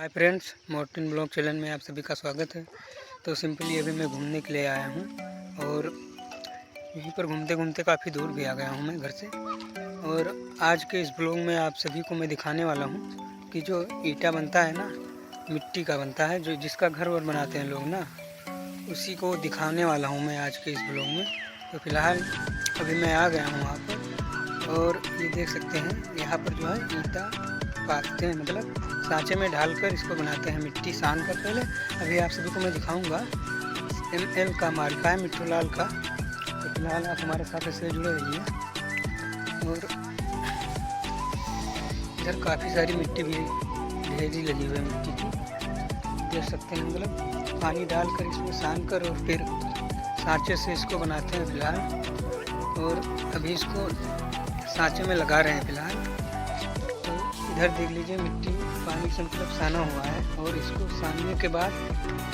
Hi friends, Mortein blog channel में आप सभी का स्वागत है। तो सिंपली अभी मैं घूमने के लिए आया हूँ और यहीं पर घूमते घूमते काफ़ी दूर भी आ गया हूँ मैं घर से। और आज के इस ब्लॉग में आप सभी को मैं दिखाने वाला हूँ कि जो ईंटा बनता है ना, मिट्टी का बनता है, जो जिसका घर वर बनाते हैं लोग ना, उसी को दिखाने वाला हूँ मैं आज के इस ब्लॉग में। तो फिलहाल अभी मैं आ गया हूँ वहाँ पर और ये देख सकते हैं यहाँ पर जो है ईंटा पाथते हैं, मतलब सांचे में डालकर इसको बनाते हैं मिट्टी सान कर। पहले अभी आप सभी को मैं दिखाऊंगा। ML का मार्का है, मिट्टू लाल का। तो फिलहाल आप हमारे साथ ऐसे जुड़े रहिए। और इधर काफ़ी सारी मिट्टी भी ढेरी लगी हुई है मिट्टी की, देख सकते हैं। मतलब पानी डालकर इसमें सान कर और फिर सांचे से इसको बनाते हैं फिलहाल। और अभी इसको सांचे में लगा रहे हैं फिलहाल। तो इधर देख लीजिए, मिट्टी पानी से मतलब साना हुआ है और इसको सानने के बाद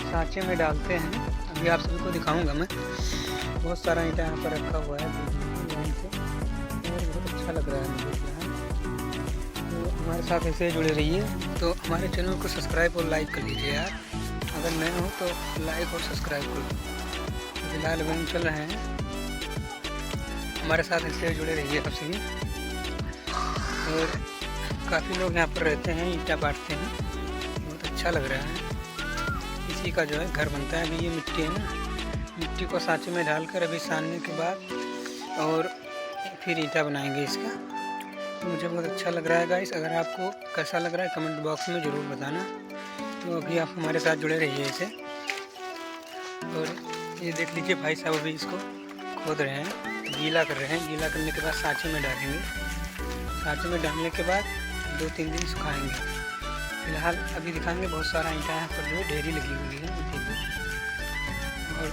सांचे में डालते हैं। अभी आप सभी को दिखाऊंगा मैं। बहुत सारा ईंटा यहाँ पर रखा हुआ है यहीं से और बहुत अच्छा लग रहा है मुझे फिलहाल। तो हमारे साथ ऐसे जुड़े रहिए। तो हमारे चैनल को सब्सक्राइब और लाइक कर लीजिए यार, अगर नए हो तो लाइक और सब्सक्राइब कर लो। फिलहाल अभी हम चल रहे हैं, हमारे साथ ऐसे जुड़े रहिए आप सभी। और काफ़ी लोग यहाँ पर रहते हैं, ईंटा बांटते हैं, बहुत अच्छा लग रहा है। इसी का जो है घर बनता है। अभी ये मिट्टी है ना, मिट्टी को सांचे में डालकर अभी सानने के बाद और फिर ईंटा बनाएंगे इसका। तो मुझे बहुत अच्छा लग रहा है गाइस। अगर आपको कैसा लग रहा है कमेंट बॉक्स में ज़रूर बताना। तो अभी आप हमारे साथ जुड़े रहिए इसे। और ये देख लीजिए, भाई साहब अभी इसको खोद रहे हैं, गीला कर रहे हैं। गीला करने के बाद सांचे में डालेंगे। सांचे में डालने के बाद 2-3 दिन सुखाएंगे। फिलहाल अभी दिखाएंगे। बहुत सारा ईंटा यहाँ पर जो है ढेरी लगी हुई है देखिए। और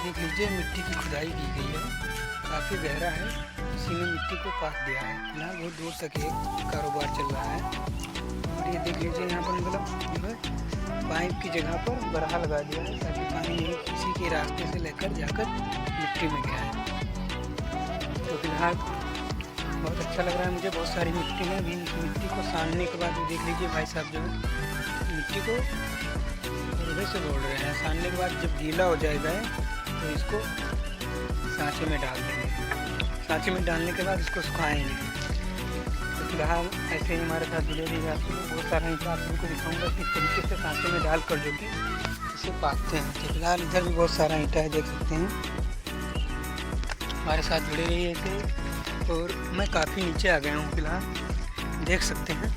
देख लीजिए, मिट्टी की खुदाई की गई है, काफ़ी गहरा है। इसी में मिट्टी को पाथ दिया है। फिलहाल बहुत दूर तक ये कारोबार चल रहा है। और ये देख लीजिए, यहाँ पर मतलब जो है पाइप की जगह पर बरहा लगा दिया है ताकि पानी यही किसी के रास्ते से लेकर जाकर मिट्टी में गिराए। तो फिलहाल बहुत अच्छा लग रहा है मुझे। बहुत सारी मिट्टी है। अभी इस मिट्टी को सानने के बाद देख लीजिए, भाई साहब जो है मिट्टी को रोड़े से रोड़ रहे हैं। सानने के बाद जब गीला हो जाएगा तो इसको सांचे में डाल देंगे। सांचे में डालने के बाद इसको सुखाएंगे। तो फिलहाल ऐसे ही हमारे साथ जुड़े रहिए। आप लोग बहुत सारा ईंटा आप सबको दिखाऊंगा किस तरीके से सांचे में डाल कर जो कि इसे पाथते हैं। तो फिलहाल इधर भी बहुत सारा ईंटा है, देख सकते हैं। हमारे साथ जुड़े रहिए ऐसे। और मैं काफ़ी नीचे आ गया हूँ फिलहाल, देख सकते हैं।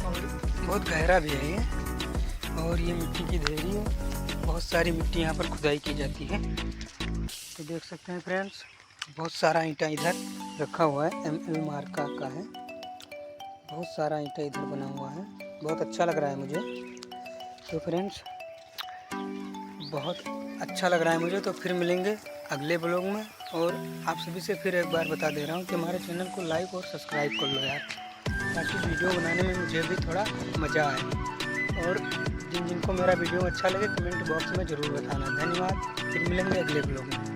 और बहुत गहरा भी है ये। और ये मिट्टी की ढेरी है, बहुत सारी मिट्टी यहाँ पर खुदाई की जाती है। तो देख सकते हैं फ्रेंड्स, बहुत सारा ईंटा इधर रखा हुआ है। ML मार्का का है। बहुत सारा ईंटा इधर बना हुआ है, बहुत अच्छा लग रहा है मुझे। तो फ्रेंड्स बहुत अच्छा लग रहा है मुझे। तो फिर मिलेंगे अगले ब्लॉग में। और आप सभी से फिर एक बार बता दे रहा हूँ कि हमारे चैनल को लाइक और सब्सक्राइब कर लो यार, ताकि वीडियो बनाने में मुझे भी थोड़ा मज़ा आए। और जिनको मेरा वीडियो अच्छा लगे कमेंट बॉक्स में ज़रूर बताना। धन्यवाद। फिर मिलेंगे अगले ब्लॉग में।